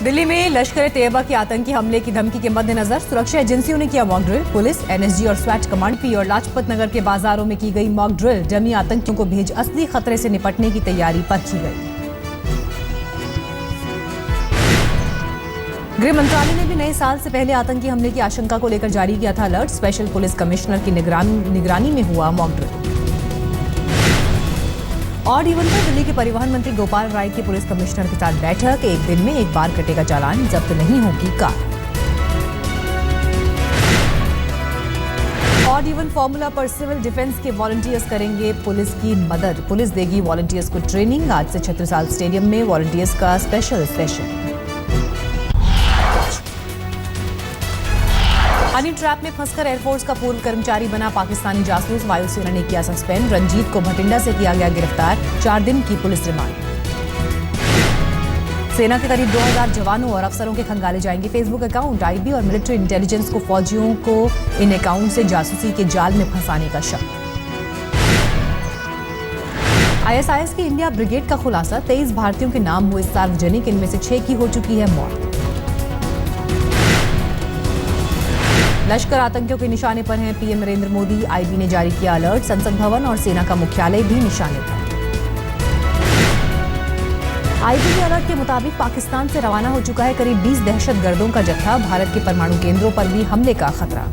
दिल्ली में लश्कर तैयबा के आतंकी हमले की धमकी के मद्देनजर सुरक्षा एजेंसियों ने किया मॉक ड्रिल। पुलिस, एनएसजी और स्वैट कमांड पी और लाजपत नगर के बाजारों में की गई मॉक ड्रिल। डमी आतंकियों को भेज असली खतरे से निपटने की तैयारी पर की गई। गृह मंत्रालय ने भी नए साल से पहले आतंकी हमले की आशंका को लेकर जारी किया था अलर्ट। स्पेशल पुलिस कमिश्नर की निगरानी में हुआ मॉक ड्रिल। ऑड इवन पर दिल्ली के परिवहन मंत्री गोपाल राय की पुलिस कमिश्नर के साथ बैठक। एक दिन में एक बार कटेगा चालान, जब्त नहीं होगी कार। ऑड इवन फॉर्मूला पर सिविल डिफेंस के वॉलंटियर्स करेंगे पुलिस की मदद। पुलिस देगी वॉलंटियर्स को ट्रेनिंग। आज से छत्रसाल स्टेडियम में वॉलंटियर्स का स्पेशल सेशन। हनी ट्रैप में फंसकर एयरफोर्स का पूर्व कर्मचारी बना पाकिस्तानी जासूस, वायुसेना ने किया सस्पेंड। रंजीत को भटिंडा से किया गया गिरफ्तार, 4 दिन की पुलिस रिमांड। सेना के करीब 2000 जवानों और अफसरों के खंगाले जाएंगे फेसबुक अकाउंट। आईबी और मिलिट्री इंटेलिजेंस को फौजियों को इन अकाउंट से जासूसी के जाल में फंसाने का शक। आईएसआईएस की इंडिया ब्रिगेड का खुलासा, 23 भारतीयों के नाम हुए सार्वजनिक, इनमें से 6 की हो चुकी है मौत। लश्कर आतंकियों के निशाने पर हैं पीएम नरेंद्र मोदी। आईबी ने जारी किया अलर्ट। संसद भवन और सेना का मुख्यालय भी निशाने पर। आईबी के अलर्ट के मुताबिक पाकिस्तान से रवाना हो चुका है करीब 20 दहशतगर्दों का जत्था। भारत के परमाणु केंद्रों पर भी हमले का खतरा।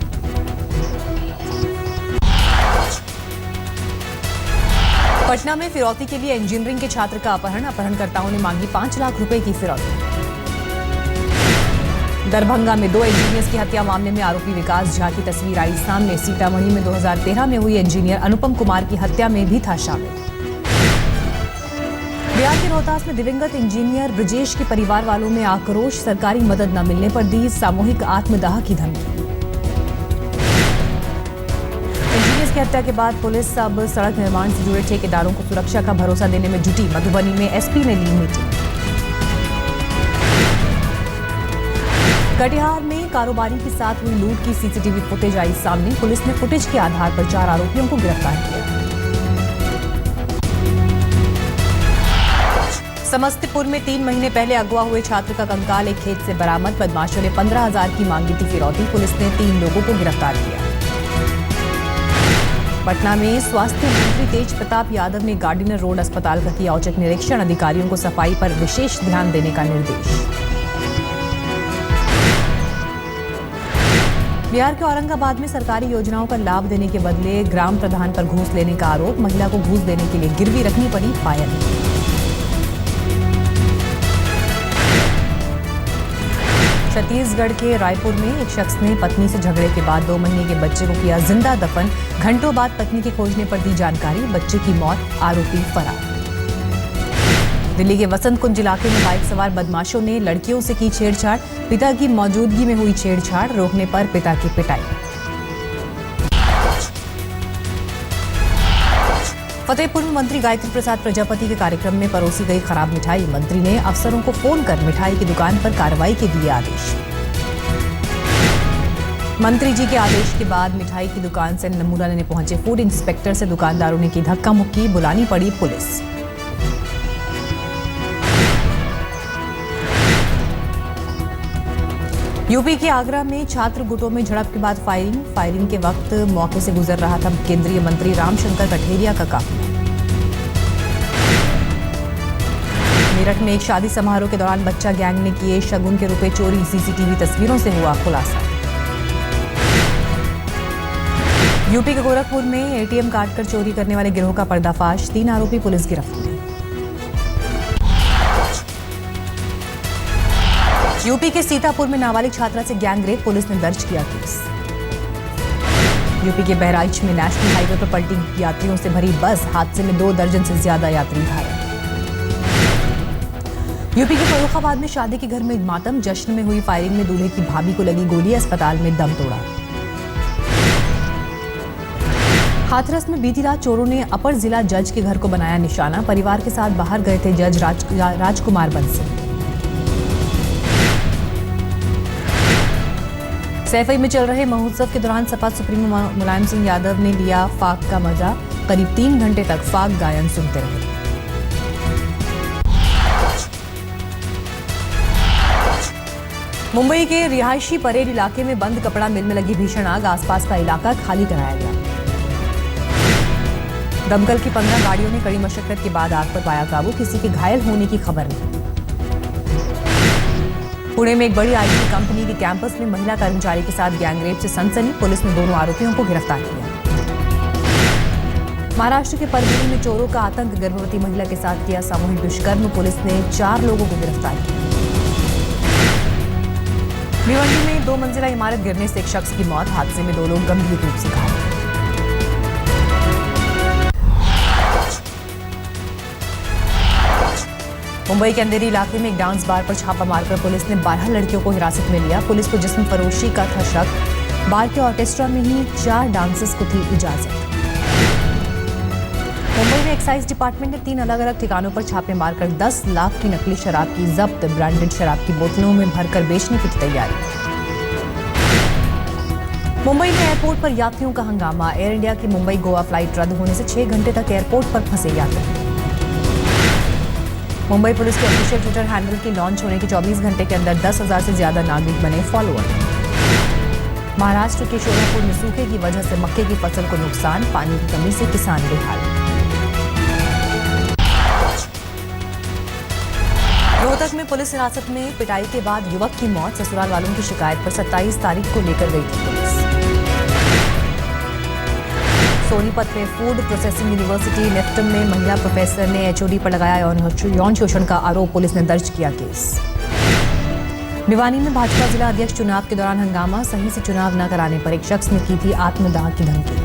पटना में फिरौती के लिए इंजीनियरिंग के छात्र का अपहरण। अपहरणकर्ताओं ने मांगी 5 लाख रुपए की फिरौती। दरभंगा में 2 इंजीनियर्स की हत्या मामले में आरोपी विकास झा की तस्वीर आई सामने। सीतामढ़ी में 2013 में हुई इंजीनियर अनुपम कुमार की हत्या में भी था शामिल। बिहार के रोहतास में दिवंगत इंजीनियर ब्रजेश के परिवार वालों में आक्रोश। सरकारी मदद न मिलने पर दी सामूहिक आत्मदाह की धमकी। इंजीनियर्स की हत्या के बाद पुलिस अब सड़क निर्माण से जुड़े ठेकेदारों को सुरक्षा का भरोसा देने में जुटी। मधुबनी में एसपी ने ली मीटिंग। कटिहार में कारोबारी के साथ हुई लूट की सीसीटीवी फुटेज आई सामने। पुलिस ने फुटेज के आधार पर 4 आरोपियों को गिरफ्तार किया। समस्तीपुर में 3 महीने पहले अगवा हुए छात्र का कंकाल एक खेत से बरामद। बदमाशों ने 15,000 की मांगी थी फिरौती। पुलिस ने 3 लोगों को गिरफ्तार किया। पटना में स्वास्थ्य मंत्री तेज प्रताप यादव ने गार्डिनर रोड अस्पताल का किया औचक निरीक्षण। अधिकारियों को सफाई पर विशेष ध्यान देने का निर्देश। बिहार के औरंगाबाद में सरकारी योजनाओं का लाभ देने के बदले ग्राम प्रधान पर घूस लेने का आरोप। महिला को घूस देने के लिए गिरवी रखनी पड़ी पायल। छत्तीसगढ़ के रायपुर में एक शख्स ने पत्नी से झगड़े के बाद 2 महीने के बच्चे को किया जिंदा दफन। घंटों बाद पत्नी के खोजने पर दी जानकारी, बच्चे की मौत, आरोपी फरार। दिल्ली के वसंत कुंज इलाके में बाइक सवार बदमाशों ने लड़कियों से की छेड़छाड़। पिता की मौजूदगी में हुई छेड़छाड़, रोकने पर पिता की पिटाई। फतेहपुर में मंत्री गायत्री प्रसाद प्रजापति के कार्यक्रम में परोसी गई खराब मिठाई। मंत्री ने अफसरों को फोन कर मिठाई की दुकान पर कार्रवाई के दिए आदेश। मंत्री जी के आदेश के बाद मिठाई की दुकान से नमूना लेने पहुंचे फूड इंस्पेक्टर से दुकानदारों ने की धक्का मुक्की। बुलानी पड़ी पुलिस। यूपी के आगरा में छात्र गुटों में झड़प के बाद फायरिंग के वक्त मौके से गुजर रहा था केंद्रीय मंत्री रामशंकर कठेरिया का काफिला। मेरठ में एक शादी समारोह के दौरान बच्चा गैंग ने किए शगुन के रुपए चोरी। सीसीटीवी तस्वीरों से हुआ खुलासा। यूपी के गोरखपुर में एटीएम काटकर चोरी करने वाले गिरोह का पर्दाफाश। 3 आरोपी पुलिस गिरफ्त में। यूपी के सीतापुर में नाबालिग छात्रा से गैंग रेप। पुलिस ने दर्ज किया केस। यूपी के बहराइच में नेशनल हाईवे पर पलटी यात्रियों से भरी बस। हादसे में 2 दर्जन से ज्यादा यात्री घायल। यूपी के फर्रुखाबाद में शादी के घर में मातम। जश्न में हुई फायरिंग में दूल्हे की भाभी को लगी गोली। अस्पताल में दम तोड़ा। हाथरस में बीती रात चोरों ने अपर जिला जज के घर को बनाया निशाना। परिवार के साथ बाहर गए थे जज राजकुमार बंसल। सैफई में चल रहे महोत्सव के दौरान सपा सुप्रीमो मुलायम सिंह यादव ने लिया फाग का मजा। करीब 3 घंटे तक फाग गायन सुनते रहे। मुंबई के रिहायशी परेड इलाके में बंद कपड़ा मिल में लगी भीषण आग, आसपास का इलाका खाली कराया गया। दमकल की 15 गाड़ियों ने कड़ी मशक्कत के बाद आग पर पाया काबू, किसी के घायल होने की खबर नहीं। पुणे में एक बड़ी आईटी कंपनी के कैंपस में महिला कर्मचारी के साथ गैंगरेप से सनसनी, पुलिस ने दोनों आरोपियों को गिरफ्तार किया। महाराष्ट्र के परभणी में चोरों का आतंक, गर्भवती महिला के साथ किया सामूहिक दुष्कर्म, पुलिस ने 4 लोगों को गिरफ्तार किया। भिवंडी में 2 मंजिला इमारत गिरने से एक शख्स की मौत, हादसे में 2 लोग गंभीर रूप से घायल। मुंबई के अंधेरी इलाके में एक डांस बार पर छापा मारकर पुलिस ने 12 लड़कियों को हिरासत में लिया। पुलिस को जिस्म फरोशी का था शक, बार के ऑर्केस्ट्रा में ही 4 डांसर्स को थी इजाजत। मुंबई में एक्साइज डिपार्टमेंट ने 3 अलग अलग ठिकानों पर छापे मारकर 10 लाख की नकली शराब की जब्त, ब्रांडेड शराब की बोतलों में भरकर बेचने की तैयारी। मुंबई में एयरपोर्ट पर यात्रियों का हंगामा, एयर इंडिया की मुंबई गोवा फ्लाइट रद्द होने से 6 घंटे तक एयरपोर्ट पर फंसे यात्री। मुंबई पुलिस के ऑफिशियल ट्विटर हैंडल के लॉन्च होने के 24 घंटे के अंदर 10,000 से ज्यादा नागरिक बने फॉलोअर। महाराष्ट्र के शोलापुर में सूखे की वजह से मक्के की फसल को नुकसान, पानी की कमी से किसान बेहाल। रोहतक में पुलिस हिरासत में पिटाई के बाद युवक की मौत, ससुराल वालों की शिकायत पर 27 तारीख को लेकर गई थी पुलिस। सोनीपत में फूड प्रोसेसिंग यूनिवर्सिटी नेफ्टम में महिला प्रोफेसर ने एचओडी पर लगाया यौन शोषण का आरोप, पुलिस ने दर्ज किया केस। भिवानी में भाजपा जिला अध्यक्ष चुनाव के दौरान हंगामा, सही से चुनाव न कराने पर एक शख्स ने की थी आत्मदाह की धमकी।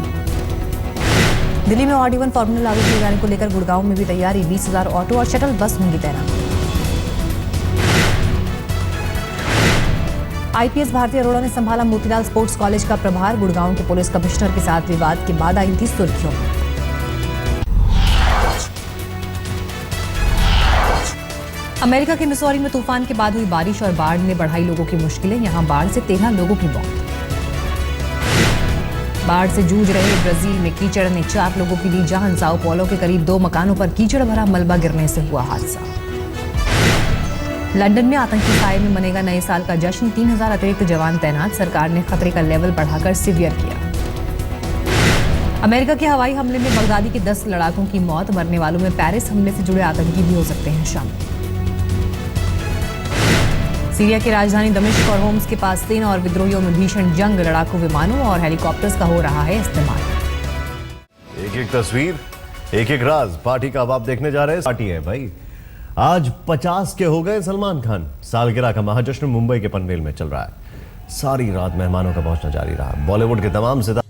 दिल्ली में ऑड इवन फॉर्मूला लागू किए जाने को लेकर गुड़गांव में भी तैयारी, 20,000 ऑटो और शटल बस होंगी तैनात। आईपीएस भारती अरोड़ा ने संभाला मोतीलाल स्पोर्ट्स कॉलेज का प्रभार, गुड़गांव के पुलिस कमिश्नर के साथ विवाद के बाद आई थी सुर्खियों में। अमेरिका के मिसौरी में तूफान के बाद हुई बारिश और बाढ़ ने बढ़ाई लोगों की मुश्किलें, यहां बाढ़ से 13 लोगों की मौत। बाढ़ से जूझ रहे ब्राजील में कीचड़ ने 4 लोगों की ली जान, साओ पौलो के करीब 2 मकानों पर कीचड़ भरा मलबा गिरने से हुआ हादसा। लंदन में आतंकी साए में मनेगा नए साल का जश्न, 3,000 अतिरिक्त जवान तैनात, सरकार ने खतरे का लेवल बढ़ाकर सीवियर किया। अमेरिका के हवाई हमले में बगदादी के 10 लड़ाकों की मौत, मरने वालों में पेरिस हमले से जुड़े आतंकी भी हो सकते हैं शामिल। सीरिया की राजधानी दमिश्क और होम्स के पास सेना और विद्रोहियों में भीषण जंग, लड़ाकू विमानों और हेलीकॉप्टर्स का हो रहा है इस्तेमाल। एक एक तस्वीर, एक एक राज, पार्टी का अब आप देखने जा रहे हैं। पार्टी है भाई, आज 50 के हो गए सलमान खान, सालगिरह का महाजश्न मुंबई के पनवेल में चल रहा है। सारी रात मेहमानों का पहुंचना जारी रहा। बॉलीवुड के तमाम सितारे